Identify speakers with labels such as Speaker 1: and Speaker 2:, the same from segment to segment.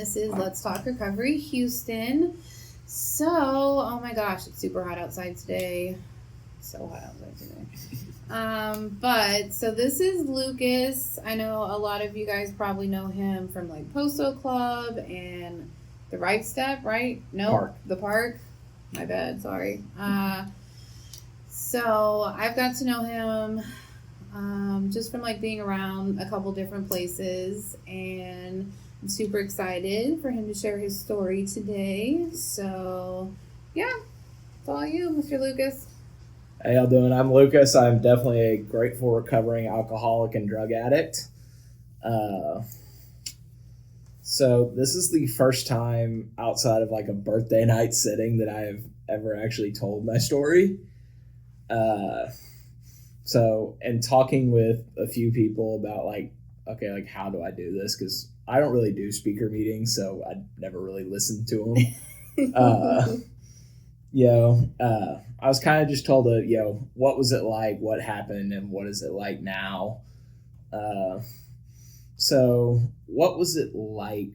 Speaker 1: this is Let's Talk Recovery Houston. So, oh my gosh, it's super hot outside today. So hot outside today. So this is Lucas. I know a lot of you guys probably know him from like Posto Club and the Right Step, right? No,
Speaker 2: PaRC.
Speaker 1: The PaRC. My bad, sorry. So I've got to know him just from like being around a couple different places, and I'm super excited for him to share his story today. So yeah, it's all you, Mr. Lucas.
Speaker 2: How y'all doing? I'm Lucas. I'm definitely a grateful recovering alcoholic and drug addict. So this is the first time outside of like a birthday night sitting that I have ever actually told my story. So, and talking with a few people about like, okay, like how do I do this? Because I don't really do speaker meetings, so I never really listened to them. I was kind of just told what was it like, what happened, and what is it like now? So what was it like?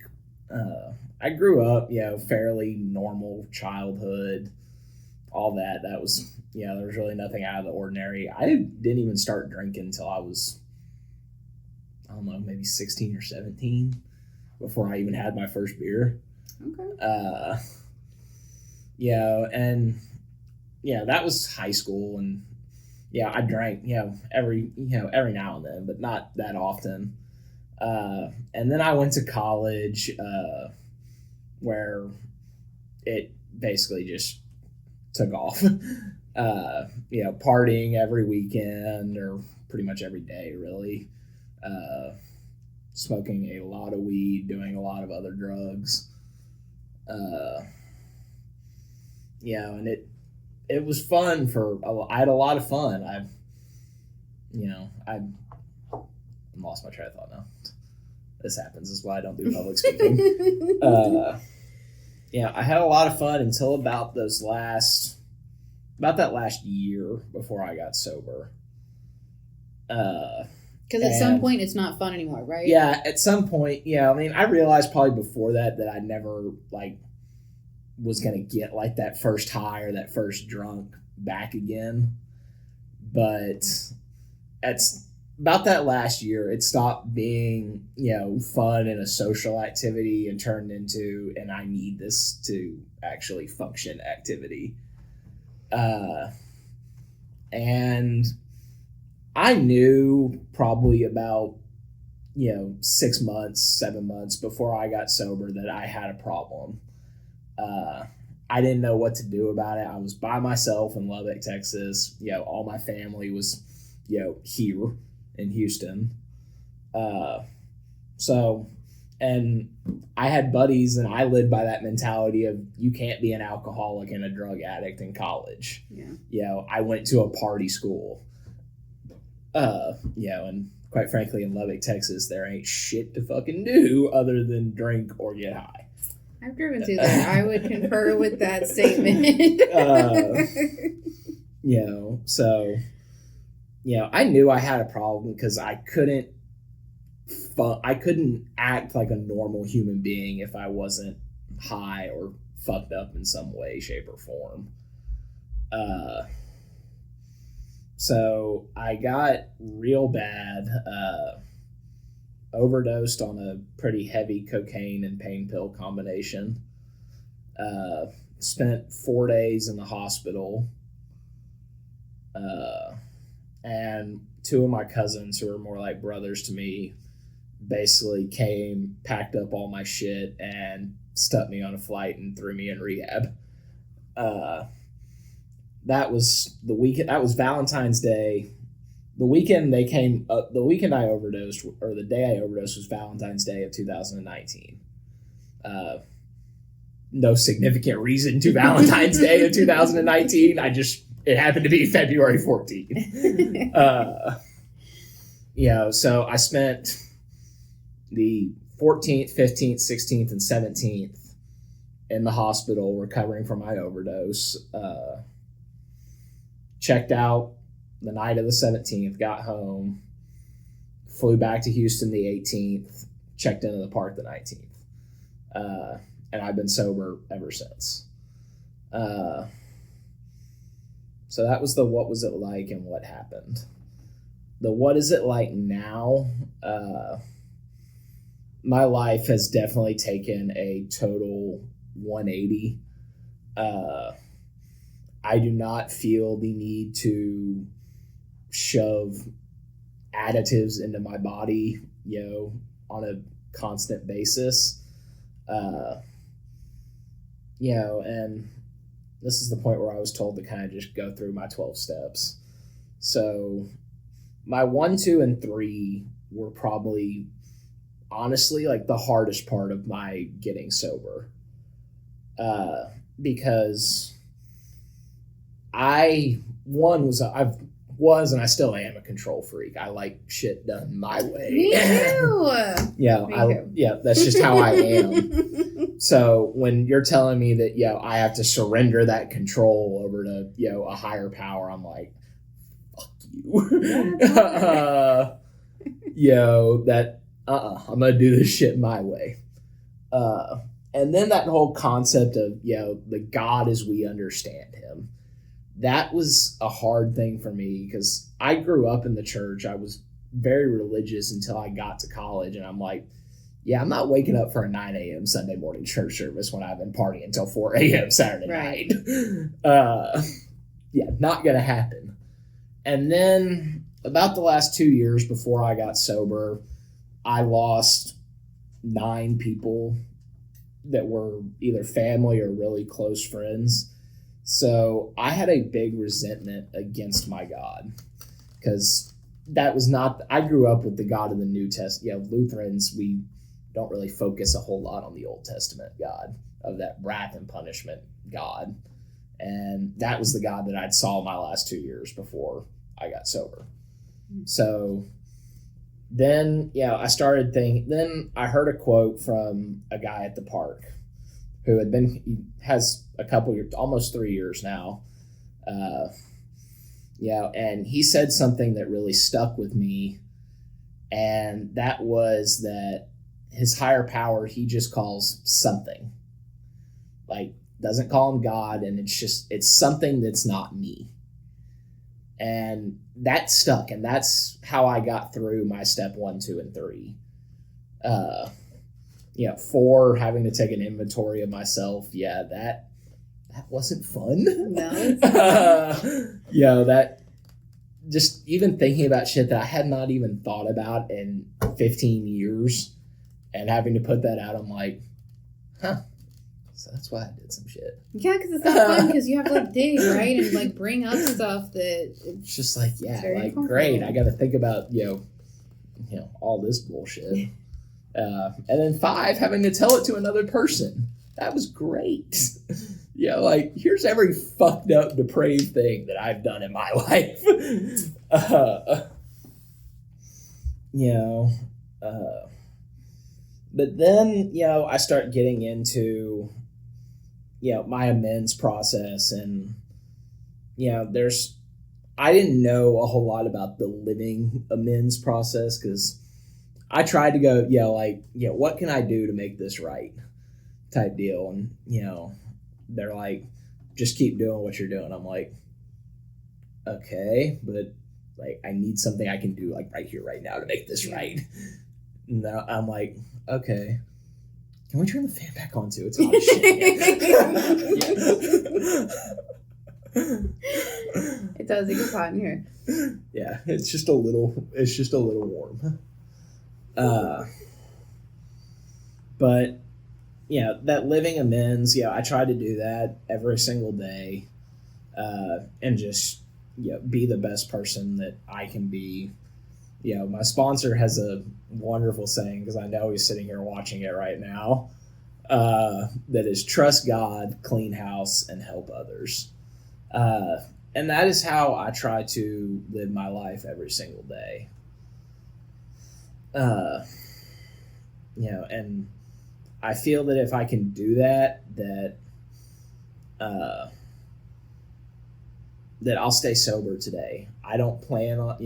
Speaker 2: I grew up, fairly normal childhood, all that. That was, there was really nothing out of the ordinary. I didn't even start drinking until I was, I don't know, maybe 16 or 17 before I even had my first beer.
Speaker 1: Okay.
Speaker 2: That was high school, and I drank, every now and then, but not that often. And then I went to college, where it basically just took off. Partying every weekend or pretty much every day, really. Smoking a lot of weed, doing a lot of other drugs. And it was fun I had a lot of fun. I lost my train of thought now. This happens. This is why I don't do public speaking. I had a lot of fun until about that last year before I got sober.
Speaker 1: Because at some point it's not fun anymore, right?
Speaker 2: Yeah, at some point, I realized probably before that I never was gonna get like that first high or that first drunk back again. But about that last year, it stopped being, fun and a social activity and turned into, and I need this to actually function activity. And I knew probably about, 6 months, 7 months before I got sober that I had a problem. I didn't know what to do about it. I was by myself in Lubbock, Texas. All my family was, here in Houston. And I had buddies, and I lived by that mentality of you can't be an alcoholic and a drug addict in college.
Speaker 1: Yeah.
Speaker 2: I went to a party school. And quite frankly, in Lubbock, Texas, there ain't shit to fucking do other than drink or get high.
Speaker 1: I've driven through there. I would concur with that statement.
Speaker 2: I knew I had a problem because I couldn't act like a normal human being if I wasn't high or fucked up in some way, shape, or form. So I got real bad, overdosed on a pretty heavy cocaine and pain pill combination. Spent 4 days in the hospital. And two of my cousins, who are more like brothers to me, basically came, packed up all my shit, and stuck me on a flight and threw me in rehab. That was the weekend. That was Valentine's Day. The weekend they came up, the weekend I overdosed, or the day I overdosed, was Valentine's Day of 2019. No significant reason to Valentine's Day of 2019. It happened to be February 14th. So I spent the 14th, 15th, 16th, and 17th in the hospital recovering from my overdose. Checked out the night of the 17th, got home, flew back to Houston the 18th, checked into the PaRC the 19th. and I've been sober ever since. So that was the what was it like and what happened. The what is it like now? My life has definitely taken a total 180. I do not feel the need to shove additives into my body, on a constant basis. And this is the point where I was told to kind of just go through my 12 steps. So my 1, 2, and 3 were probably honestly like the hardest part of my getting sober. Because I was and I still am a control freak. I like shit done my way.
Speaker 1: Me too.
Speaker 2: That's just how I am. So when you're telling me that, I have to surrender that control over to, a higher power, I'm like, fuck you. I'm going to do this shit my way. And then that whole concept of, the God as we understand him, that was a hard thing for me because I grew up in the church. I was very religious until I got to college. And I'm like, I'm not waking up for a 9 a.m. Sunday morning church service when I've been partying until 4 a.m. Saturday night. Not going to happen. And then about the last 2 years before I got sober, I lost 9 people that were either family or really close friends. So I had a big resentment against my God because that was not, I grew up with the God of the New Testament. Lutherans, we don't really focus a whole lot on the Old Testament God, of that wrath and punishment God. And that was the God that I'd saw my last 2 years before I got sober. So then, I started thinking, then I heard a quote from a guy at the park who he has a couple years, almost 3 years now. And he said something that really stuck with me. And that was that his higher power, he just calls something. Like, doesn't call him God. And it's something that's not me. And that stuck. And that's how I got through my step 1, 2, and 3. 4, having to take an inventory of myself. That wasn't fun.
Speaker 1: No.
Speaker 2: That just even thinking about shit that I had not even thought about in 15 years and having to put that out, I'm like, so that's why I did some shit.
Speaker 1: Yeah, because it's not fun because you have to dig, right? And bring up stuff that
Speaker 2: it's just great. I got to think about, all this bullshit. And then 5, having to tell it to another person. That was great. Here's every fucked up, depraved thing that I've done in my life. But then, I start getting into, my amends process. And, I didn't know a whole lot about the living amends process because I tried to go, what can I do to make this right type deal. And, they're like, just keep doing what you're doing. I'm like, okay, but I need something I can do right here, right now to make this right. And I'm like, okay, can we turn the fan back on too? It's hot as shit.
Speaker 1: It does. It gets hot in here.
Speaker 2: Yeah, it's just a little warm. But that living amends, I try to do that every single day, and just, be the best person that I can be. My sponsor has a wonderful saying, because I know he's sitting here watching it right now, that is trust God, clean house, and help others. And that is how I try to live my life every single day. And I feel that if I can do that I'll stay sober today. I don't plan on,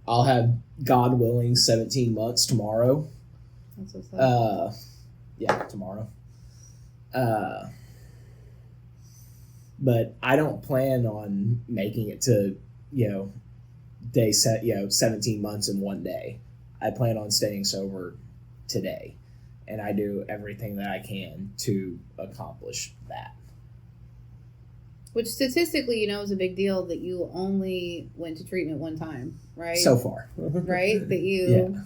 Speaker 2: I'll have, God willing, 17 months tomorrow.
Speaker 1: That's what's up.
Speaker 2: tomorrow. But I don't plan on making it to, day set, 17 months in one day. I plan on staying sober today, and I do everything that I can to accomplish that.
Speaker 1: Which statistically, is a big deal that you only went to treatment one time, right?
Speaker 2: So far.
Speaker 1: Right? That you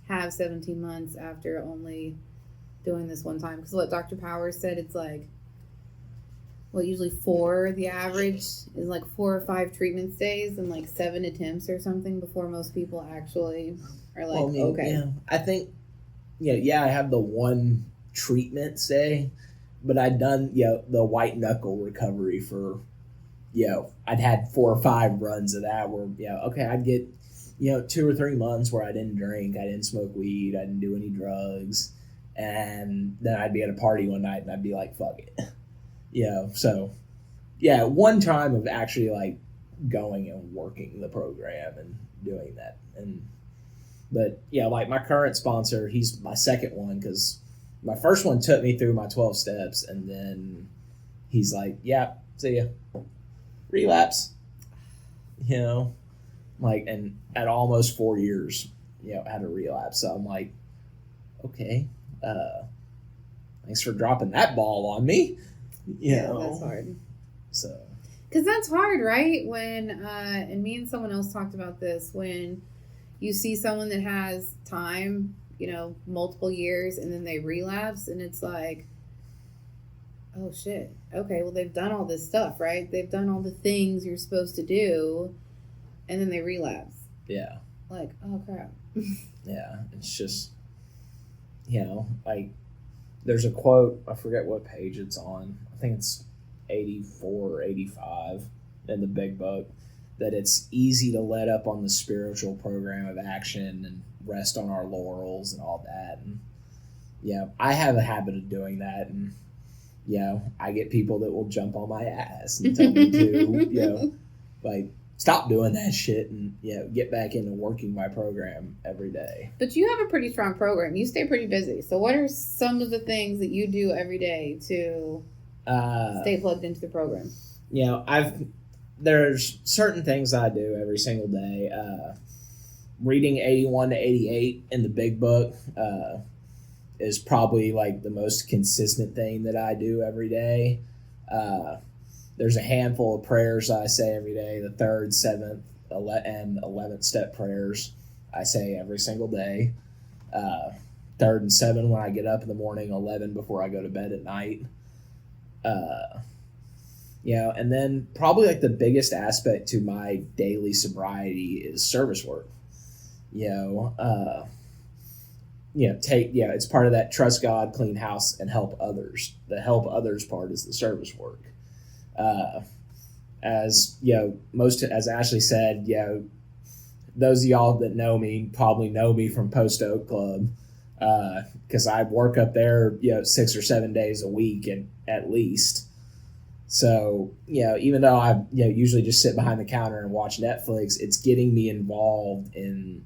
Speaker 1: have 17 months after only doing this one time. Because what Dr. Powers said, it's like, usually 4, the average is like 4 or 5 treatment stays and like 7 attempts or something before most people actually are like, okay.
Speaker 2: Yeah, I think, I have the one treatment stay, but I'd done, the white knuckle recovery for, I'd had 4 or 5 runs of that where, I'd get, 2 or 3 months where I didn't drink, I didn't smoke weed, I didn't do any drugs. And then I'd be at a party one night and I'd be like, fuck it. So, one time of actually like going and working the program and doing that. But like my current sponsor, he's my second one because my first one took me through my 12 steps, and then he's like, yeah, see ya. Relapse. And at almost 4 years, had a relapse. So I'm like, okay, thanks for dropping that ball on me.
Speaker 1: That's hard.
Speaker 2: So.
Speaker 1: Because that's hard, right? When, and me and someone else talked about this, when you see someone that has time, multiple years, and then they relapse, and it's like, oh shit, okay, well they've done all this stuff, right? They've done all the things you're supposed to do, and then they relapse.
Speaker 2: Yeah.
Speaker 1: Like, oh crap.
Speaker 2: Yeah, it's just, like, there's a quote, I forget what page it's on, I think it's 84 or 85 in the big book, that it's easy to let up on the spiritual program of action and rest on our laurels and all that. And I have a habit of doing that, and I get people that will jump on my ass and tell me to like, stop doing that shit and get back into working my program every day.
Speaker 1: But you have a pretty strong program. You stay pretty busy. So what are some of the things that you do every day to stay plugged into the program?
Speaker 2: There's certain things I do every single day. Reading 81 to 88 in the big book is probably like the most consistent thing that I do every day. There's a handful of prayers I say every day. The 3rd, 7th, and 11th step prayers I say every single day. 3rd and 7 when I get up in the morning, 11 before I go to bed at night. And then probably like the biggest aspect to my daily sobriety is service work. It's part of that trust God, clean house, and help others. The help others part is the service work. As Ashley said, those of y'all that know me probably know me from Post Oak Club, because I work up there, 6 or 7 days a week and at least. So, even though I usually just sit behind the counter and watch Netflix, it's getting me involved in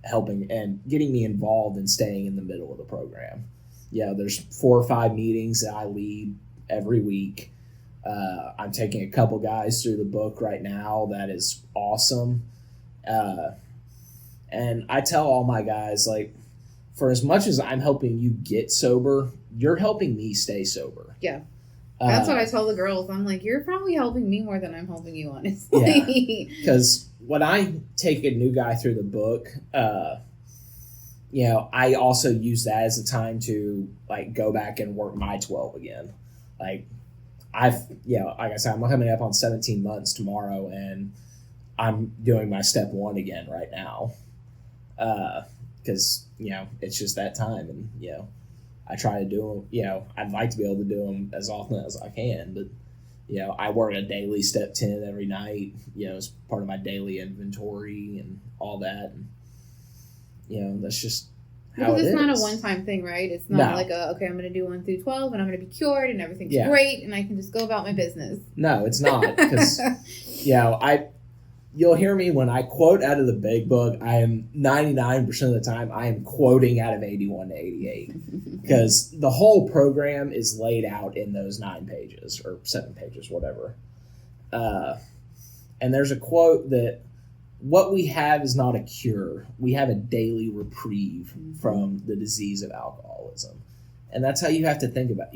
Speaker 2: helping and getting me involved in staying in the middle of the program. There's 4 or 5 meetings that I lead every week. I'm taking a couple guys through the book right now. That is awesome. And I tell all my guys, like, for as much as I'm helping you get sober, you're helping me stay sober.
Speaker 1: Yeah. That's what I tell the girls. I'm like, you're probably helping me more than I'm helping you, honestly.
Speaker 2: Because when I take a new guy through the book, I also use that as a time to like go back and work my 12 again. Like like I said, I'm coming up on 17 months tomorrow, and I'm doing my step 1 again right now. Because it's just that time, and I try to do them. I'd like to be able to do them as often as I can, but I work a daily step 10 every night. As part of my daily inventory and all that. And, that's just how
Speaker 1: because
Speaker 2: it is.
Speaker 1: It's not a one-time thing, right? It's not like I'm going to do 1 through 12 and I'm going to be cured and everything's great and I can just go about my business.
Speaker 2: No, it's not, because you'll hear me when I quote out of the big book. I am 99% of the time I am quoting out of 81 to 88 because the whole program is laid out in those 9 pages or 7 pages, whatever. And there's a quote that what we have is not a cure. We have a daily reprieve from the disease of alcoholism. And that's how you have to think about,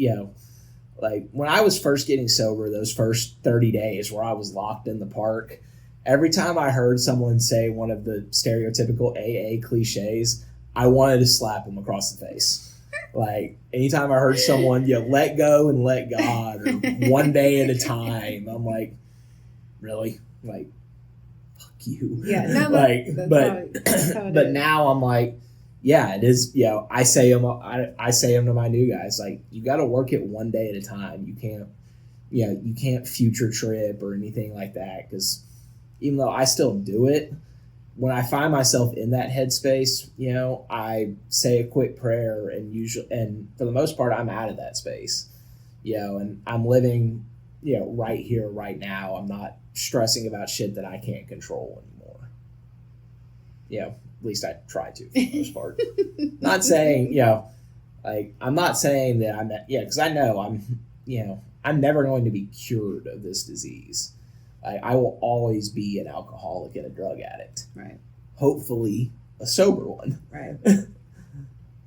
Speaker 2: like when I was first getting sober, those first 30 days where I was locked in the park, every time I heard someone say one of the stereotypical AA cliches, I wanted to slap them across the face. Like anytime I heard someone, let go and let God, or one day at a time, I'm like, really? Like, fuck you.
Speaker 1: Yeah, no,
Speaker 2: but now I'm like, yeah, it is. I say them to my new guys, like, you got to work it one day at a time. You can't, you can't future trip or anything like that. Because even though I still do it, when I find myself in that headspace, I say a quick prayer and for the most part, I'm out of that space, and I'm living, right here, right now. I'm not stressing about shit that I can't control anymore. At least I try to for the most part. Not saying, like, I'm not saying that because I know I'm never going to be cured of this disease. I will always be an alcoholic and a drug addict.
Speaker 1: Right.
Speaker 2: Hopefully a sober one.
Speaker 1: Right.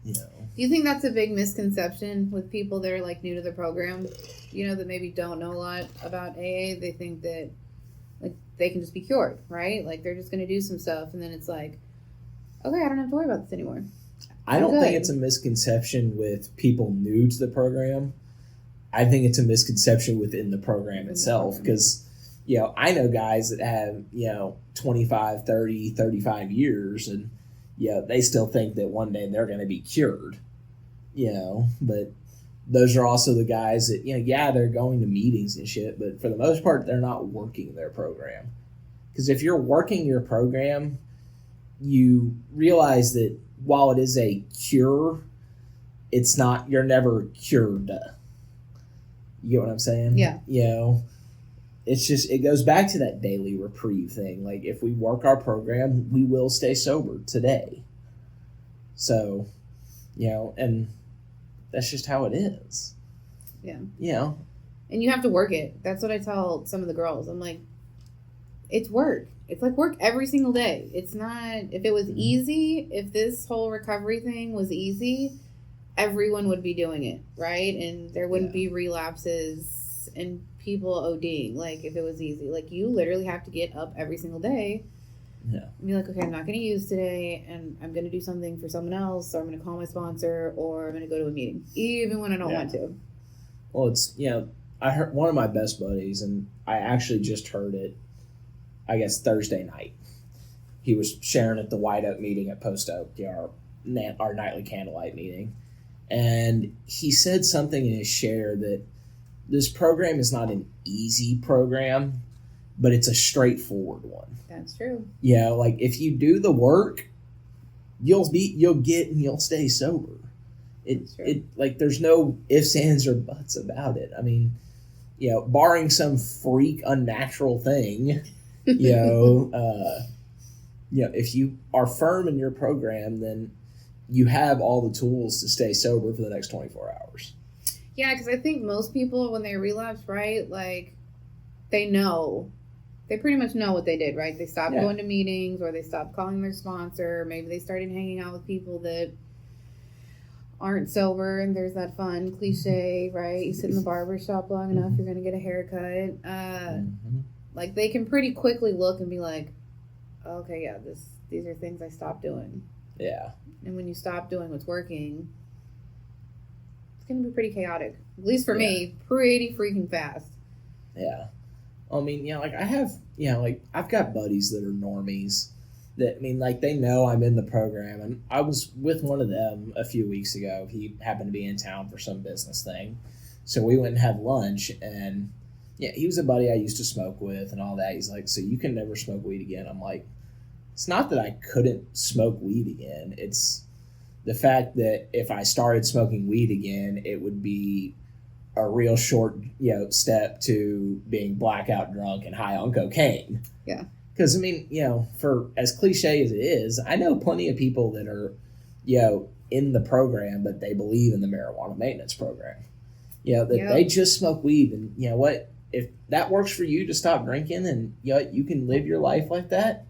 Speaker 2: Do
Speaker 1: you think that's a big misconception with people that are like new to the program, that maybe don't know a lot about AA? They think that like they can just be cured, right? Like they're just going to do some stuff and then it's like, okay, I don't have to worry about this anymore.
Speaker 2: I don't think it's a misconception with people new to the program. I think it's a misconception within the program itself because, I know guys that have, 25, 30, 35 years and, they still think that one day they're going to be cured, but those are also the guys that, they're going to meetings and shit, but for the most part, they're not working their program. Because if you're working your program, you realize that while it is a cure, it's not, you're never cured. You get what I'm saying?
Speaker 1: Yeah.
Speaker 2: It's just, it goes back to that daily reprieve thing. Like if we work our program, we will stay sober today. So, and that's just how it is.
Speaker 1: Yeah. And you have to work it. That's what I tell some of the girls. I'm like, it's work. It's like work every single day. It's not, if it was easy, if this whole recovery thing was easy, everyone would be doing it, right? And there wouldn't be relapses and people ODing, like if it was easy. Like you literally have to get up every single day and be like, okay, I'm not going to use today and I'm going to do something for someone else, or I'm going to call my sponsor, or I'm going to go to a meeting, even when I don't want to.
Speaker 2: Well, it's, I heard one of my best buddies, and I actually just heard it, I guess, Thursday night. He was sharing at the White Oak meeting at Post Oak, our nightly candlelight meeting. And he said something in his share that this program is not an easy program, but it's a straightforward one.
Speaker 1: That's true.
Speaker 2: Like if you do the work, you'll get and you'll stay sober. It like there's no ifs, ands, or buts about it. I mean, barring some freak unnatural thing, if you are firm in your program, then you have all the tools to stay sober for the next 24 hours.
Speaker 1: Yeah, because I think most people, when they relapse, right, like, they pretty much know what they did, right? They stopped going to meetings, or they stopped calling their sponsor. Maybe they started hanging out with people that aren't sober, and there's that fun cliche, right? You sit in the barber shop long enough, you're going to get a haircut. Like, they can pretty quickly look and be like, okay, yeah, these are things I stopped doing.
Speaker 2: Yeah.
Speaker 1: And when you stop doing what's working, it's going to be pretty chaotic. At least for me, pretty freaking fast.
Speaker 2: Yeah. I mean, like I have, like I've got buddies that are normies that, they know I'm in the program. And I was with one of them a few weeks ago. He happened to be in town for some business thing. So we went and had lunch, and he was a buddy I used to smoke with and all that. He's like, so you can never smoke weed again. I'm like, it's not that I couldn't smoke weed again. It's the fact that if I started smoking weed again, it would be a real short, step to being blackout drunk and high on cocaine.
Speaker 1: Yeah.
Speaker 2: Because, I mean, for as cliche as it is, I know plenty of people that are, in the program, but they believe in the marijuana maintenance program. That they just smoke weed. And you know what? If that works for you to stop drinking and you can live your life like that,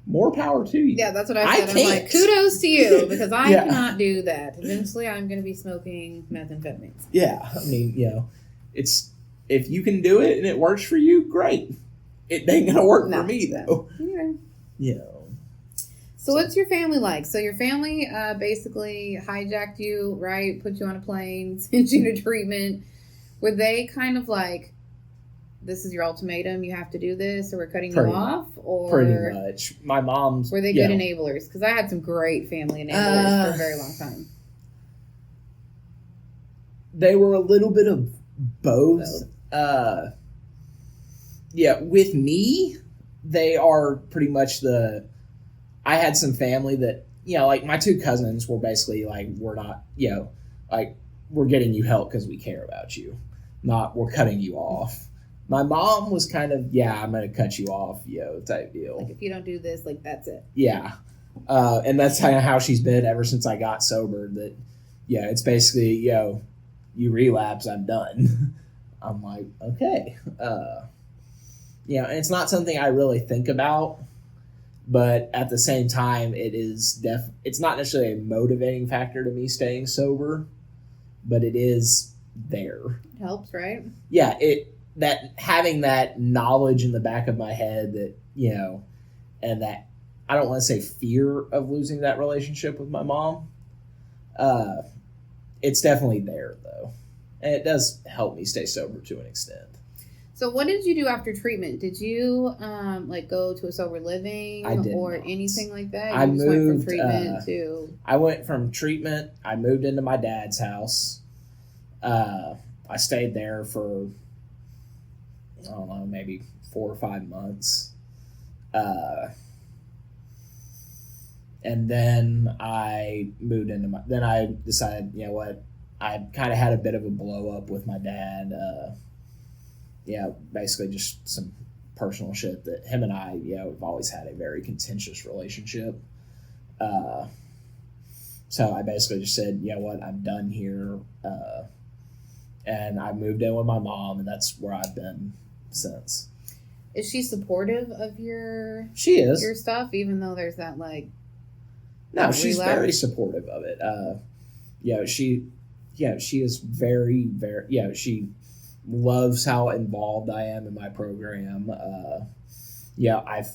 Speaker 2: more power to you.
Speaker 1: Yeah, that's what I said. I'm like, kudos to you, because I cannot do that. Eventually, I'm going to be smoking methamphetamines.
Speaker 2: Yeah, I mean, it's if you can do it and it works for you, great. It ain't gonna work for me though.
Speaker 1: Yeah. So what's your family like? So your family basically hijacked you, right? Put you on a plane, sent you to treatment. Were they kind of like, this is your ultimatum, you have to do this, or we're cutting you off? Or
Speaker 2: pretty much. My mom's...
Speaker 1: Were they good enablers? Because I had some great family enablers for a very long time.
Speaker 2: They were a little bit of both. With me, they are pretty much I had some family that, like my two cousins were basically like, we're not, like we're getting you help because we care about you, not we're cutting you off. My mom was kind of, I'm going to cut you off, type deal.
Speaker 1: Like if you don't do this, like that's it.
Speaker 2: Yeah. And that's kind of how she's been ever since I got sober, that, it's basically, you relapse, I'm done. I'm like, okay. And it's not something I really think about, but at the same time, it's not necessarily a motivating factor to me staying sober, but it is there.
Speaker 1: It helps, right?
Speaker 2: Yeah, that having that knowledge in the back of my head that, and that I don't want to say fear of losing that relationship with my mom. It's definitely there though. And it does help me stay sober to an extent.
Speaker 1: So what did you do after treatment? Did you go to a sober living or anything like that?
Speaker 2: I moved
Speaker 1: went from treatment to...
Speaker 2: I went from treatment. I moved into my dad's house. I stayed there for, I don't know, maybe 4 or 5 months. And then I moved into then I decided, I kind of had a bit of a blow up with my dad. Basically just some personal shit that him and I, have always had a very contentious relationship. So I basically just said, I'm done here. And I moved in with my mom, and that's where I've been since.
Speaker 1: Is she supportive of your stuff, even though there's that
Speaker 2: No, she's very supportive of it. She is very, very, she loves how involved I am in my program. I've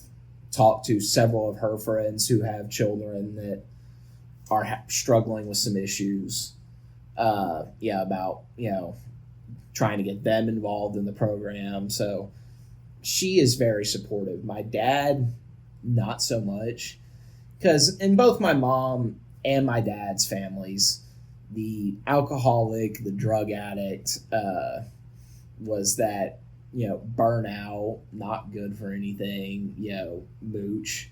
Speaker 2: talked to several of her friends who have children that are struggling with some issues. About, trying to get them involved in the program. So she is very supportive. My dad, not so much. Because in both my mom and my dad's families, the alcoholic, the drug addict, was that, burnout, not good for anything, mooch.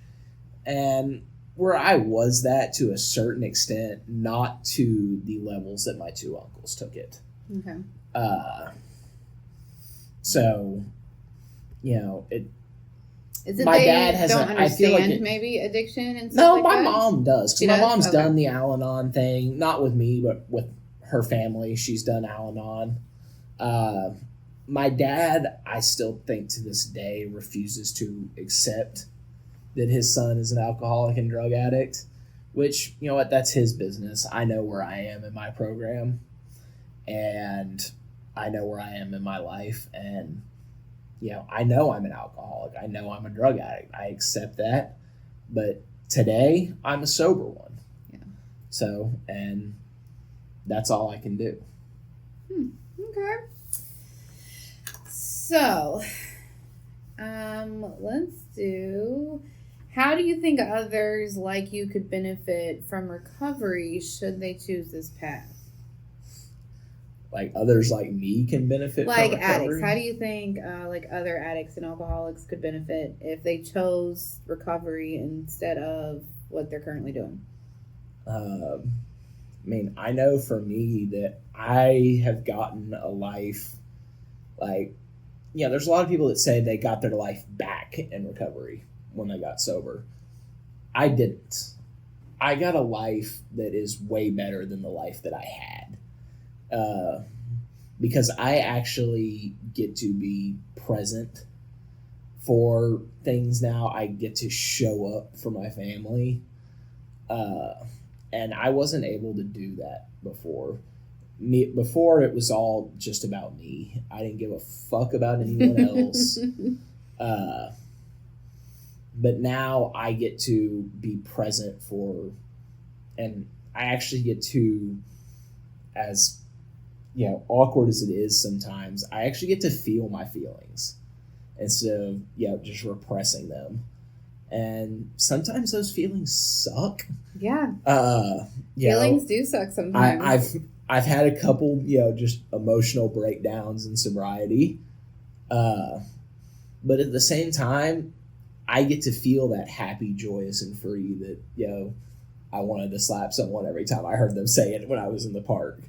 Speaker 2: And where I was that to a certain extent, not to the levels that my two uncles took it.
Speaker 1: Okay.
Speaker 2: So, it.
Speaker 1: Is it
Speaker 2: my
Speaker 1: they
Speaker 2: dad has
Speaker 1: don't understand
Speaker 2: I feel like
Speaker 1: maybe addiction and stuff
Speaker 2: my mom does. Because my mom's
Speaker 1: okay.
Speaker 2: done the Al-Anon thing, not with me, but with her family. She's done Al-Anon. My dad, I still think to this day, refuses to accept that his son is an alcoholic and drug addict, which, that's his business. I know where I am in my program, and I know where I am in my life, and, I know I'm an alcoholic. I know I'm a drug addict. I accept that, but today, I'm a sober one.
Speaker 1: Yeah.
Speaker 2: So, and that's all I can do.
Speaker 1: Okay. So, let's do... How do you think others like you could benefit from recovery should they choose this path?
Speaker 2: Like others like me can benefit from recovery?
Speaker 1: Like addicts. How do you think other addicts and alcoholics could benefit if they chose recovery instead of what they're currently doing?
Speaker 2: I know for me that I have gotten a life there's a lot of people that say they got their life back in recovery. when they got sober. I didn't. I got a life that is way better than the life that I had. Because I actually get to be present for things now. I get to show up for my family. And I wasn't able to do that before. Before, it was all just about me. I didn't give a fuck about anyone else. But now I get to be present for, and I actually get to, as awkward as it is sometimes, I actually get to feel my feelings instead of just repressing them. And sometimes those feelings suck.
Speaker 1: Yeah. Feelings do suck sometimes.
Speaker 2: I've had a couple just emotional breakdowns in sobriety. But at the same time, I get to feel that happy, joyous, and free that I wanted to slap someone every time I heard them say it when I was in the park.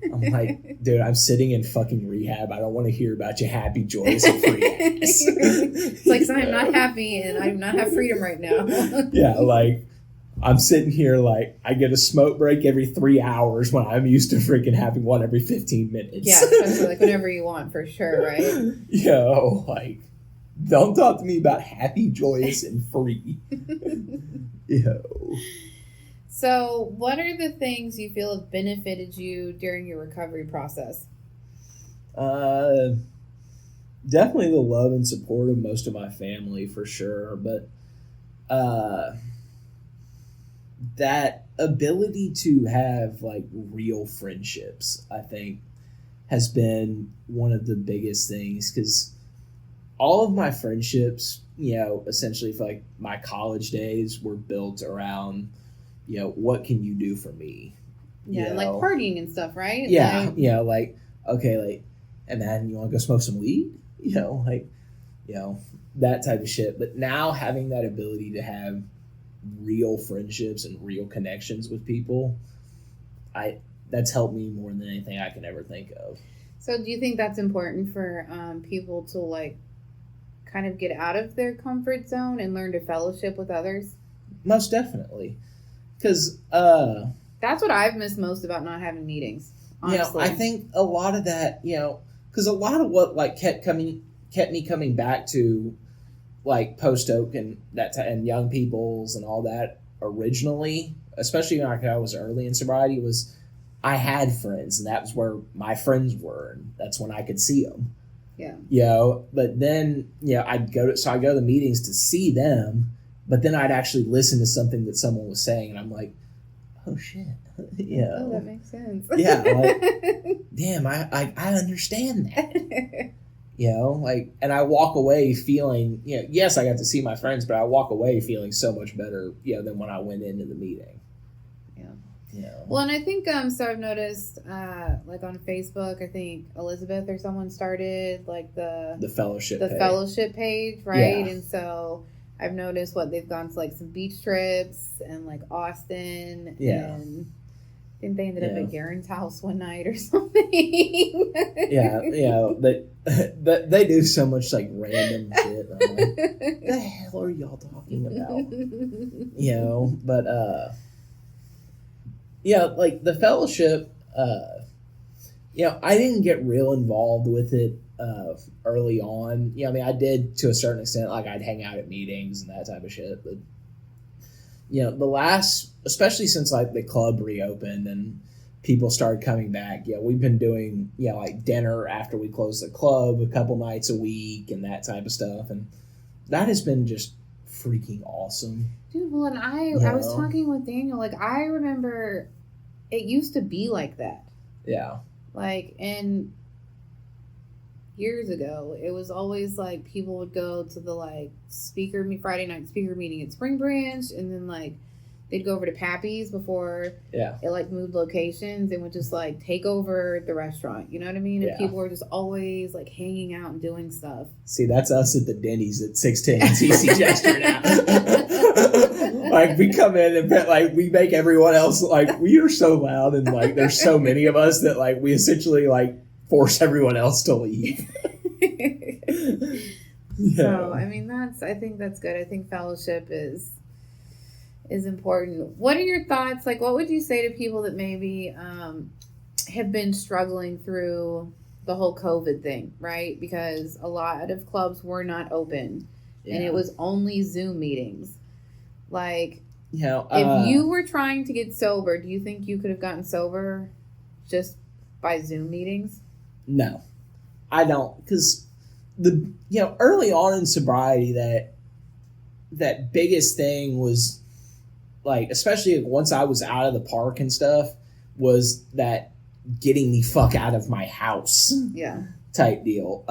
Speaker 2: I'm like, dude, I'm sitting in fucking rehab. I don't want to hear about your happy, joyous, and free ass.
Speaker 1: It's like, so I'm not happy and I do not have freedom right now.
Speaker 2: Yeah, like, I'm sitting here like I get a smoke break every 3 hours when I'm used to freaking having one every 15 minutes.
Speaker 1: Yeah, especially like whenever you want, for sure, right?
Speaker 2: Like, don't talk to me about happy, joyous, and free.
Speaker 1: So, what are the things you feel have benefited you during your recovery process?
Speaker 2: Definitely the love and support of most of my family, for sure. But that ability to have like real friendships, I think, has been one of the biggest things, because all of my friendships, essentially for like my college days, were built around, what can you do for me?
Speaker 1: Yeah, like partying and stuff, right?
Speaker 2: Yeah, okay, like, hey man, you want to go smoke some weed? That type of shit. But now having that ability to have real friendships and real connections with people, that's helped me more than anything I can ever think of.
Speaker 1: So do you think that's important for people to like kind of get out of their comfort zone and learn to fellowship with others?
Speaker 2: Most definitely. Because
Speaker 1: that's what I've missed most about not having meetings, honestly.
Speaker 2: I think a lot of that, because a lot of what like kept me coming back to like Post Oak and and Young People's and all that originally, especially when I was early in sobriety, was I had friends, and that was where my friends were, and that's when I could see them. Yeah. But then I'd go to the meetings to see them, but then I'd actually listen to something that someone was saying, and I'm like, oh shit.
Speaker 1: Oh, that makes sense.
Speaker 2: Yeah, like, damn, I understand that. And I walk away feeling, yes, I got to see my friends, but I walk away feeling so much better, than when I went into the meeting. Yeah.
Speaker 1: Well, and I think, so I've noticed, like on Facebook, I think Elizabeth or someone started like the fellowship page, right? Yeah. And so I've noticed they've gone to like some beach trips and like Austin. Yeah. And I think they ended up at Garen's house one night or something.
Speaker 2: They do so much like random shit. I'm like, the hell are y'all talking about? But like the fellowship, I didn't get real involved with it early on. I did to a certain extent, like I'd hang out at meetings and that type of shit, but the last, especially since like the club reopened and people started coming back, we've been doing like dinner after we close the club a couple nights a week and that type of stuff, and that has been just freaking awesome.
Speaker 1: Dude, well, and I was talking with Daniel, like I remember it used to be like that.
Speaker 2: Yeah.
Speaker 1: Like, and years ago, it was always like people would go to the like Friday night speaker meeting at Spring Branch, and then like they'd go over to Pappy's before it like moved locations and would just like take over the restaurant. You know what I mean? And people were just always like hanging out and doing stuff.
Speaker 2: See, that's us at the Denny's at 610 TC Jester now. Like we come in and like we make everyone else, like we are so loud and like there's so many of us that like we essentially like force everyone else to leave.
Speaker 1: So I mean, I think that's good. I think fellowship is important. What are your thoughts? Like, what would you say to people that maybe have been struggling through the whole COVID thing, right? Because a lot of clubs were not open, and it was only Zoom meetings. Like, if you were trying to get sober, do you think you could have gotten sober just by Zoom meetings?
Speaker 2: No, I don't, because early on in sobriety, that biggest thing was, like, especially once I was out of the park and stuff, was that getting the fuck out of my house type deal.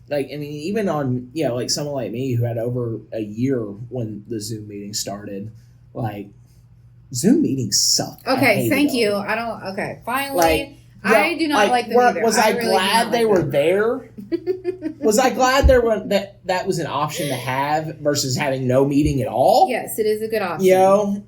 Speaker 2: Like, I mean, even on, like someone like me who had over a year when the Zoom meeting started, like, Zoom meetings suck.
Speaker 1: Okay, thank you. Finally. I do not like them either.
Speaker 2: Was I glad they were there? Was I glad that was an option to have versus having no meeting at all?
Speaker 1: Yes, it is a good option.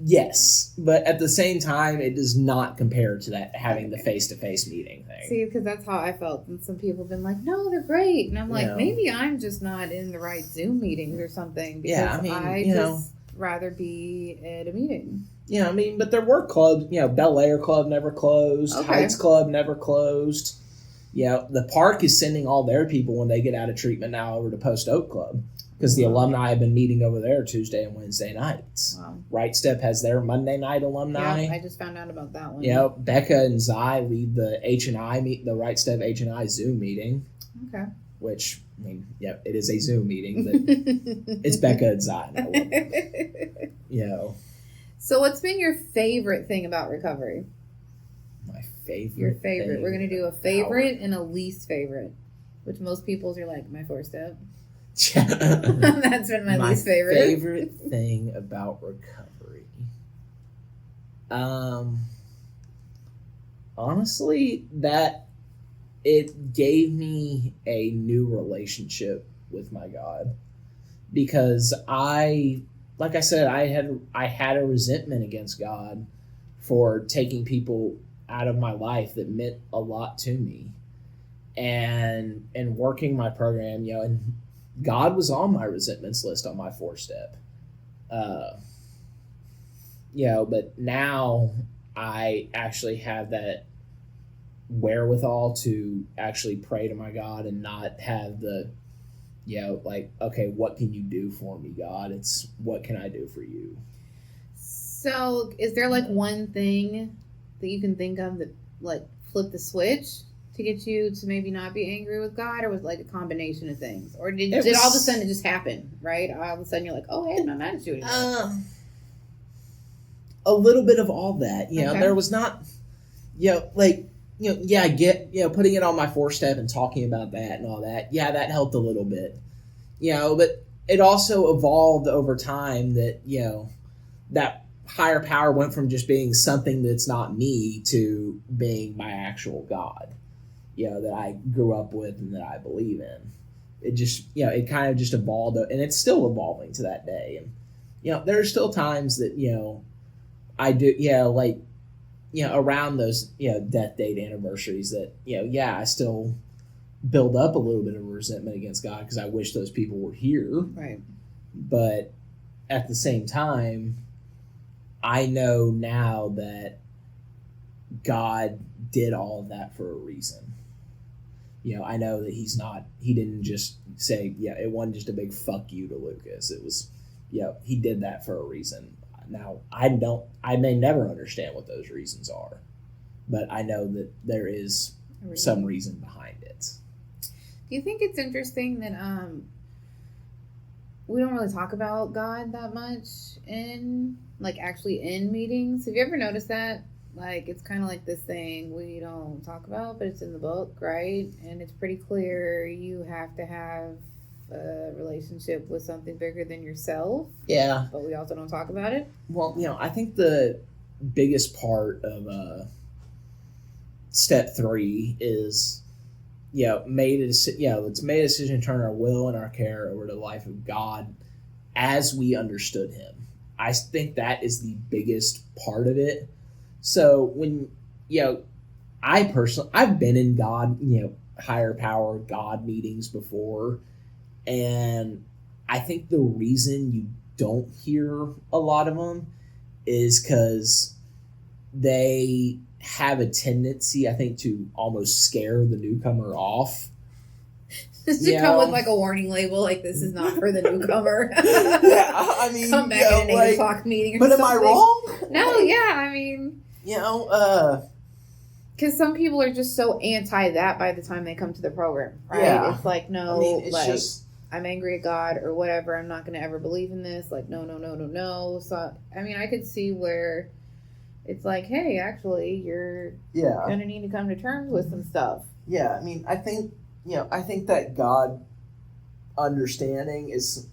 Speaker 2: Yes, but at the same time, it does not compare to that having the face-to-face meeting thing.
Speaker 1: See, because that's how I felt, and some people have been like, "No, they're great," and I'm like, maybe I'm just not in the right Zoom meetings or something. Because I just rather be at a meeting.
Speaker 2: Yeah, I mean, but there were clubs. Bel Air Club never closed. Okay. Heights Club never closed. The park is sending all their people when they get out of treatment now over to Post Oak Club. Because the alumni have been meeting over there Tuesday and Wednesday nights. Wow. Right Step has their Monday night alumni.
Speaker 1: Yeah, I just found out about that one.
Speaker 2: Becca and Zai lead the the Right Step H&I Zoom meeting.
Speaker 1: Okay.
Speaker 2: Which, I mean, it is a Zoom meeting, but it's Becca and Zai.
Speaker 1: So what's been your favorite thing about recovery?
Speaker 2: My favorite.
Speaker 1: Your favorite. We're going to do a favorite and a least favorite, which most people's are like, my 4-step. That's been my least favorite.
Speaker 2: My favorite thing about recovery. Honestly, that it gave me a new relationship with my God. Because like I said, I had a resentment against God for taking people out of my life that meant a lot to me. And working my program, and God was on my resentments list on my 4-step. But now I actually have that wherewithal to actually pray to my God and not have the, okay, what can you do for me, God? It's what can I do for you?
Speaker 1: So is there like one thing that you can think of that like flipped the switch to get you to maybe not be angry with God, or was it like a combination of things? Or did all of a sudden it just happen, right? All of a sudden you're like, oh, hey, I'm not mad at you anymore.
Speaker 2: A little bit of all that. There was not, I get, putting it on my 4-step and talking about that and all that. Yeah, that helped a little bit. But it also evolved over time that, that higher power went from just being something that's not me to being my actual God. That I grew up with and that I believe in. It just, it kind of just evolved, and it's still evolving to that day. And, there are still times that, I do, around those, death date anniversaries that, I still build up a little bit of resentment against God because I wish those people were here.
Speaker 1: Right.
Speaker 2: But at the same time, I know now that God did all of that for a reason. I know that he didn't just say, it wasn't just a big fuck you to Lucas. It was, he did that for a reason. Now, I may never understand what those reasons are, but I know that there is some reason behind it.
Speaker 1: Do you think it's interesting that we don't really talk about God that much in meetings? Have you ever noticed that? Like, it's kind of like this thing we don't talk about, but it's in the book, right? And it's pretty clear you have to have a relationship with something bigger than yourself.
Speaker 2: Yeah.
Speaker 1: But we also don't talk about it.
Speaker 2: Well, I think the biggest part of step 3 is, it's made a decision to turn our will and our care over to the life of God as we understood him. I think that is the biggest part of it. So when, I've been in God, higher power God meetings before, and I think the reason you don't hear a lot of them is because they have a tendency, I think, to almost scare the newcomer off.
Speaker 1: Just to come with like a warning label, like this is not for the newcomer.
Speaker 2: Yeah, I mean,
Speaker 1: come back at an 8 o'clock meeting.
Speaker 2: But
Speaker 1: something.
Speaker 2: Am I wrong?
Speaker 1: No, yeah, I mean, because some people are just so anti that by the time they come to the program, right?
Speaker 2: Yeah.
Speaker 1: It's like, no,
Speaker 2: I mean, it's
Speaker 1: like,
Speaker 2: just,
Speaker 1: I'm angry at God or whatever. I'm not going to ever believe in this. Like, no. So, I mean, I could see where it's like, hey, actually, you're going to need to come to terms with some stuff.
Speaker 2: Yeah, I mean, I think that God understanding is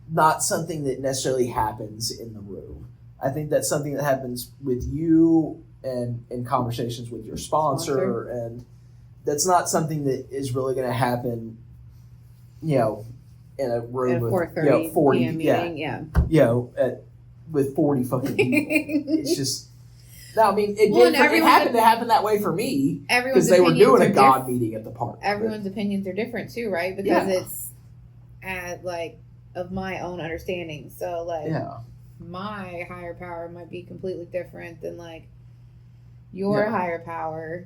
Speaker 2: not something that necessarily happens in the room. I think that's something that happens with you and in conversations with your sponsor. And that's not something that is really going to happen, in a room
Speaker 1: at a 4:30
Speaker 2: 40
Speaker 1: p.m. meeting,
Speaker 2: with 40 fucking people. It's just, no, I mean, it happened to happen that way for me because they were doing a God meeting at the park.
Speaker 1: Everyone's opinions are different too, right? Because it's at of my own understanding. So my higher power might be completely different than your higher power,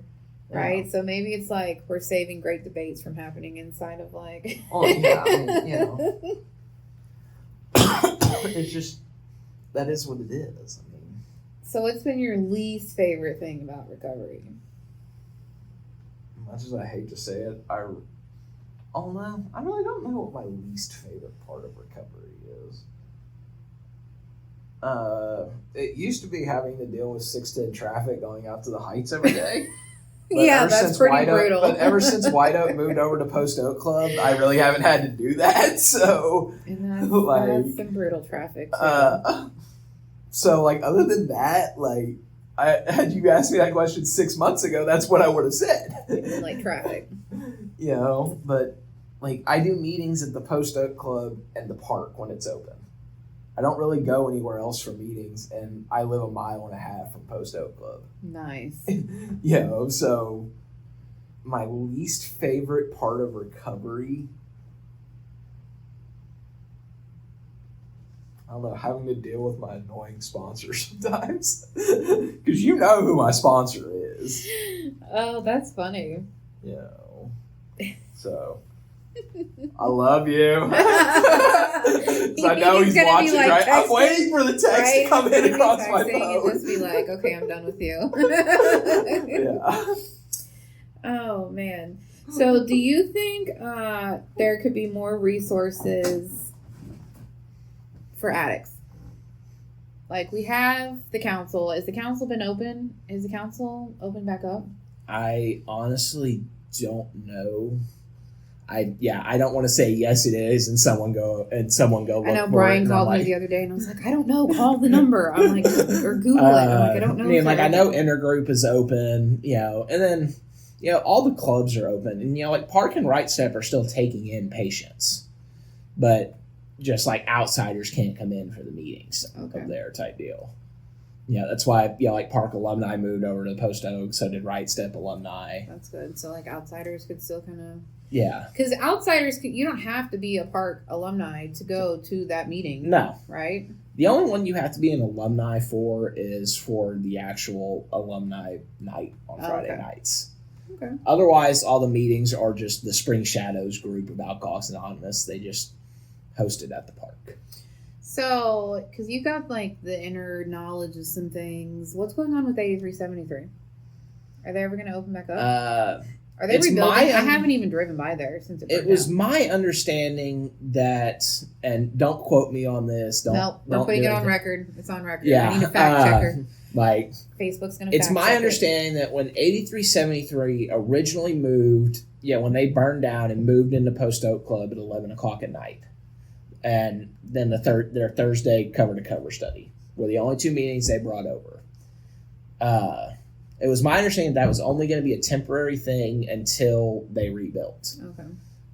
Speaker 1: right? So maybe it's we're saving great debates from happening inside of
Speaker 2: Oh yeah, I mean, it's just, that is what it is. I mean,
Speaker 1: so what's been your least favorite thing about recovery?
Speaker 2: Much as I hate to say it, I really don't know what my least favorite part of recovery is. It used to be having to deal with 610 traffic going out to the Heights every day.
Speaker 1: Yeah, that's pretty brutal.
Speaker 2: But ever since White Oak moved over to Post Oak Club, I really haven't had to do that. So,
Speaker 1: and that's some brutal traffic. Too.
Speaker 2: So, other than that, had you asked me that question 6 months ago, that's what I would have said.
Speaker 1: Traffic.
Speaker 2: But I do meetings at the Post Oak Club and the park when it's open. I don't really go anywhere else for meetings, and I live 1.5 miles from Post Oak Club.
Speaker 1: Nice.
Speaker 2: So my least favorite part of recovery, I don't know, having to deal with my annoying sponsor sometimes. Because you know who my sponsor is.
Speaker 1: Oh, that's funny.
Speaker 2: So I love you. So I know he's watching, right? I'm waiting for the text to come in across my phone.
Speaker 1: And just be like, okay, I'm done with you.
Speaker 2: Yeah.
Speaker 1: Oh, man. So do you think there could be more resources for addicts? We have the council. Is the council been open? Is the council open back up?
Speaker 2: I honestly don't know. I don't want to say yes it is and someone go look.
Speaker 1: I know Brian called me the other day and I was like, I don't know, call the number. I'm like, or Google it. I'm like, I don't know.
Speaker 2: I mean, I know Intergroup is open, and then all the clubs are open, and PaRC and Right Step are still taking in patients, but just outsiders can't come in for the meetings of their type deal. That's why PaRC alumni moved over to Post Oak, so did Right Step alumni.
Speaker 1: That's good. So outsiders could still kind of.
Speaker 2: Yeah.
Speaker 1: Because outsiders, you don't have to be a PaRC alumni to go to that meeting.
Speaker 2: No.
Speaker 1: Right?
Speaker 2: The only one you have to be an alumni for is for the actual alumni night on Friday nights.
Speaker 1: Okay.
Speaker 2: Otherwise, all the meetings are just the Spring Shadows group of Alcoholics Anonymous. They just host it at the park.
Speaker 1: So, because you got the inner knowledge of some things, what's going on with 8373? Are they ever going to open back up? Are they rebuilding? I haven't even driven by there since it was my
Speaker 2: understanding that, and don't quote me on this.
Speaker 1: Nope, we're putting it on record. It's on record.
Speaker 2: Yeah,
Speaker 1: I need a fact checker.
Speaker 2: Facebook's
Speaker 1: going to.
Speaker 2: It's my understanding that when 8373 originally moved, when they burned down and moved into Post Oak Club at 11 o'clock at night, and then their Thursday cover to cover study were the only two meetings they brought over. It was my understanding that was only going to be a temporary thing until they rebuilt.
Speaker 1: Okay.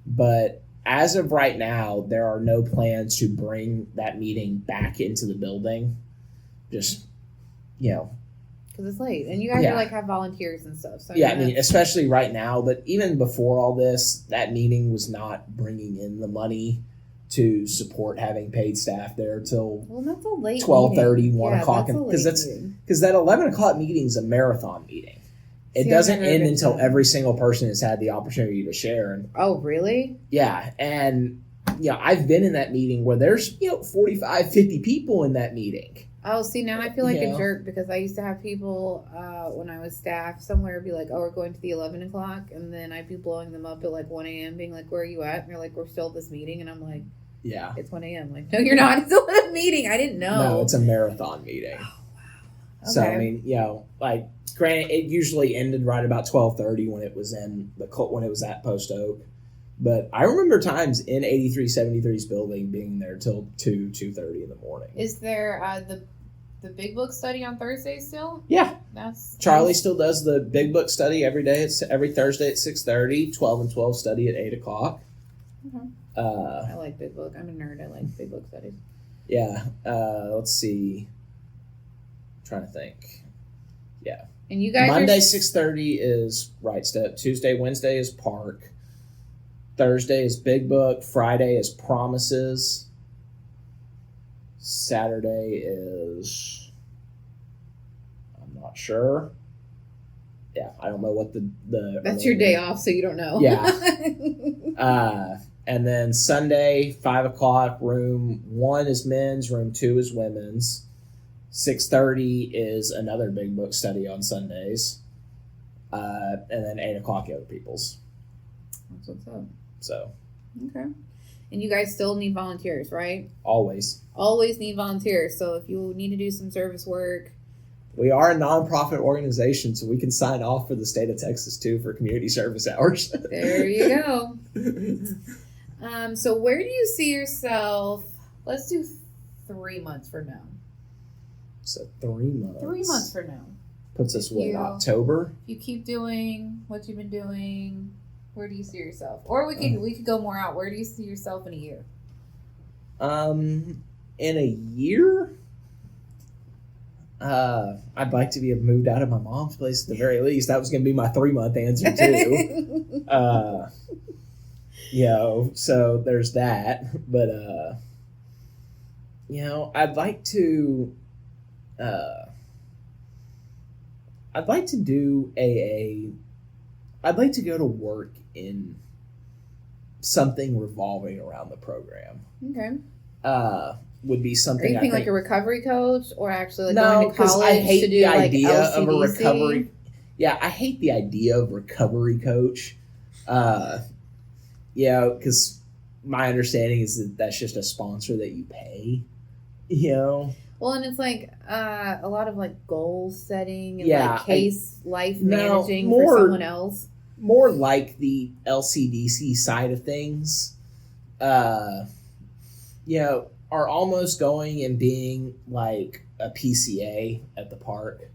Speaker 2: But as of right now, there are no plans to bring that meeting back into the building. Just,
Speaker 1: because because it's late, and you guys
Speaker 2: Yeah.
Speaker 1: are like have volunteers and stuff. So
Speaker 2: Yeah, I mean, especially right now, but even before all this, that meeting was not bringing in the money to support having paid staff there till
Speaker 1: well, that's a late
Speaker 2: 12:30, 1
Speaker 1: meeting.
Speaker 2: o'clock,
Speaker 1: That's a late meeting.
Speaker 2: because that 11 o'clock meeting is a marathon meeting. It
Speaker 1: See,
Speaker 2: doesn't
Speaker 1: I've never
Speaker 2: end
Speaker 1: been
Speaker 2: until
Speaker 1: to
Speaker 2: every single person has had the opportunity to share. And
Speaker 1: Oh, really?
Speaker 2: yeah, and I've been in that meeting where there's 45, 50 people in that meeting.
Speaker 1: Oh, see, now I feel like
Speaker 2: Yeah.
Speaker 1: a jerk because I used to have people when I was staff somewhere be like, "Oh, we're going to the 11 o'clock," and then I'd be blowing them up at like 1 a.m. being like, "Where are you at?" And they're like, "We're still at this meeting," and I'm like,
Speaker 2: Yeah.
Speaker 1: "It's 1 a.m." Like, no, you're not. It's still at a meeting. I didn't know.
Speaker 2: No, it's a marathon meeting.
Speaker 1: Oh, wow.
Speaker 2: So
Speaker 1: Okay.
Speaker 2: I mean, like granted, it usually ended right about 12:30 when it was in when it was at Post Oak. But I remember times in 8373's building being there till 2:30 in the morning.
Speaker 1: Is there the big book study on Thursday still?
Speaker 2: Yeah,
Speaker 1: That's
Speaker 2: Charlie still does the big book study every day. It's every Thursday at 6:30. 12 and 12 study at 8 o'clock.
Speaker 1: Okay.
Speaker 2: Uh,
Speaker 1: I like big book. I'm a nerd. I like big book studies.
Speaker 2: yeah. Let's see. I'm trying to think. Yeah.
Speaker 1: And you guys
Speaker 2: Monday
Speaker 1: are
Speaker 2: 6:30 is Right Step. Tuesday, Wednesday is PaRC. Thursday is Big Book. Friday is Promises. Saturday is, I'm not sure. Yeah, I don't know what the
Speaker 1: That's your day off, so you don't know.
Speaker 2: Yeah. And then Sunday 5 o'clock. Room 1 is men's. Room 2 is women's. 6:30 is another Big Book study on Sundays. And then 8 o'clock Young People's.
Speaker 1: That's what's up.
Speaker 2: So
Speaker 1: Okay. And you guys still need volunteers, right?
Speaker 2: always.
Speaker 1: Always need volunteers. So if you need to do some service work,
Speaker 2: We are a nonprofit organization, so we can sign off for the state of Texas too for community service hours.
Speaker 1: there you go. So where do you see yourself? Let's do 3 months from now.
Speaker 2: So 3 months.
Speaker 1: 3 months from now.
Speaker 2: Puts us what,
Speaker 1: You-
Speaker 2: October?
Speaker 1: If you keep doing what you've been doing, where do you see yourself? Or we could go more out. Where do you see yourself in a year?
Speaker 2: In a year, I'd like to be moved out of my mom's place at the very least. That was going to be my 3-month answer too. So there's that. But I'd like to do I'd like to go to work in something revolving around the program.
Speaker 1: Okay.
Speaker 2: Would be
Speaker 1: Are
Speaker 2: something
Speaker 1: you
Speaker 2: I
Speaker 1: thinking
Speaker 2: think.
Speaker 1: like a recovery coach or actually like
Speaker 2: No,
Speaker 1: going to
Speaker 2: because
Speaker 1: college
Speaker 2: I hate
Speaker 1: to do
Speaker 2: the
Speaker 1: like
Speaker 2: idea of a
Speaker 1: LCDC?
Speaker 2: recovery. Yeah, I hate the idea of recovery coach. Because my understanding is that that's just a sponsor that you pay.
Speaker 1: Well, and it's like a lot of like goal setting and
Speaker 2: Yeah,
Speaker 1: like case life
Speaker 2: No,
Speaker 1: managing
Speaker 2: more-
Speaker 1: for someone else.
Speaker 2: More like the LCDC side of things. Are almost going and being like a PCA at the park.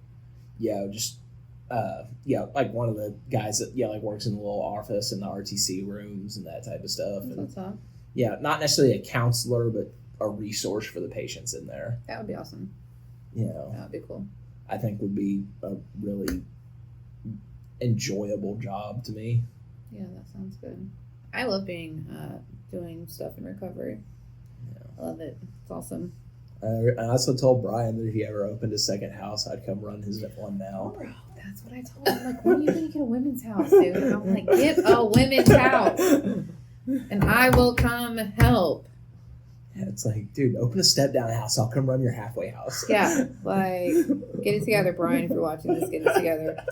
Speaker 2: Like one of the guys that like works in the little office in the RTC rooms and that type of stuff. And
Speaker 1: What's up?
Speaker 2: not necessarily a counselor, but a resource for the patients in there.
Speaker 1: That would be awesome.
Speaker 2: That
Speaker 1: would be cool.
Speaker 2: I think would be a really enjoyable job to me.
Speaker 1: Yeah, that sounds good. I love being doing stuff in recovery. I love it. It's awesome.
Speaker 2: I also told Brian that if he ever opened a second house, I'd come run his one now.
Speaker 1: Bro, that's what I told him. Like, when are you going to get a women's house, dude? And I'm like, get a women's house, and I will come help.
Speaker 2: Yeah, it's like, dude, open a step down house. I'll come run your halfway house.
Speaker 1: Yeah, like, get it together, Brian. If you're watching this, get it together.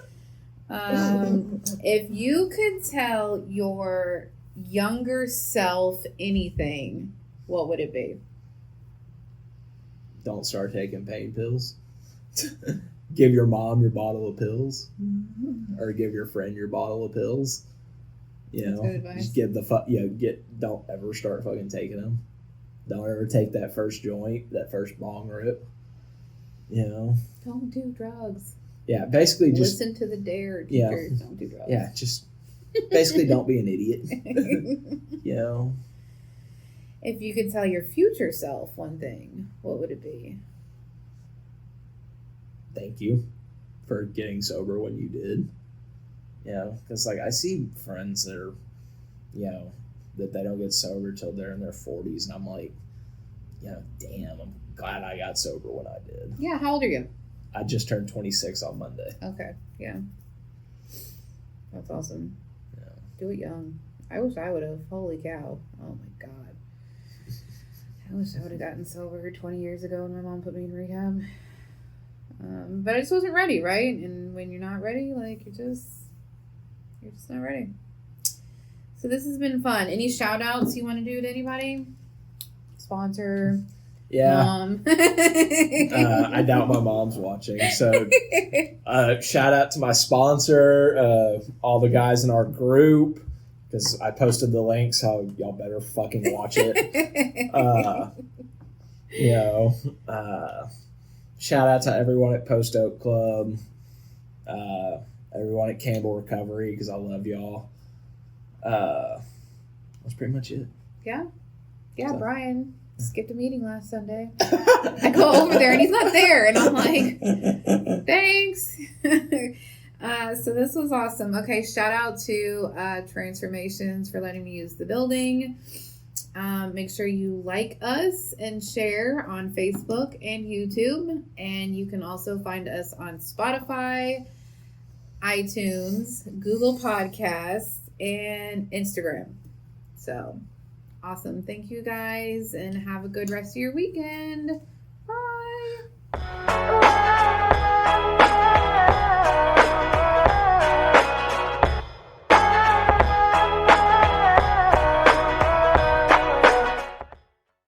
Speaker 1: If you could tell your younger self anything, what would it be?
Speaker 2: Don't start taking pain pills. Give your mom your bottle of pills, or give your friend your bottle of pills.
Speaker 1: That's good advice.
Speaker 2: Just give the don't ever start fucking taking them. Don't ever take that first joint, that first bong rip.
Speaker 1: Don't do drugs.
Speaker 2: Yeah, basically just
Speaker 1: Listen to the DARE
Speaker 2: Yeah.
Speaker 1: teachers. Don't do drugs.
Speaker 2: yeah, just basically don't be an idiot.
Speaker 1: If you could tell your future self one thing, what would it be?
Speaker 2: Thank you. for getting sober when you did. You know, because like I see friends that are, you know, that they don't get sober till they're in their 40s, and I'm like, you know, damn, I'm glad I got sober when I did.
Speaker 1: Yeah, how old are you?
Speaker 2: I just turned 26 on Monday.
Speaker 1: Okay, yeah. That's awesome.
Speaker 2: Yeah.
Speaker 1: Do it young. I wish I would have. Holy cow. Oh my God. I wish I would have gotten sober 20 years ago when my mom put me in rehab. But I just wasn't ready, right? And when you're not ready, like you're just not ready. So this has been fun. Any shout outs you want to do to anybody? Sponsor?
Speaker 2: Yeah.
Speaker 1: Mom?
Speaker 2: I doubt my mom's watching. So shout out to my sponsor, all the guys in our group, because I posted the link, so y'all better fucking watch it. You know, shout out to everyone at Post Oak Club, everyone at Campbell Recovery, because I love y'all. That's pretty much it.
Speaker 1: Yeah. Yeah,
Speaker 2: So.
Speaker 1: Brian skipped a meeting last Sunday. I go over there and he's not there, and I'm like, thanks. So this was awesome. Okay, shout out to Transformations for letting me use the building. Make sure you like us and share on Facebook and YouTube, and you can also find us on Spotify, iTunes, Google Podcasts, and Instagram. So awesome. Thank you guys, and have a good rest of your weekend.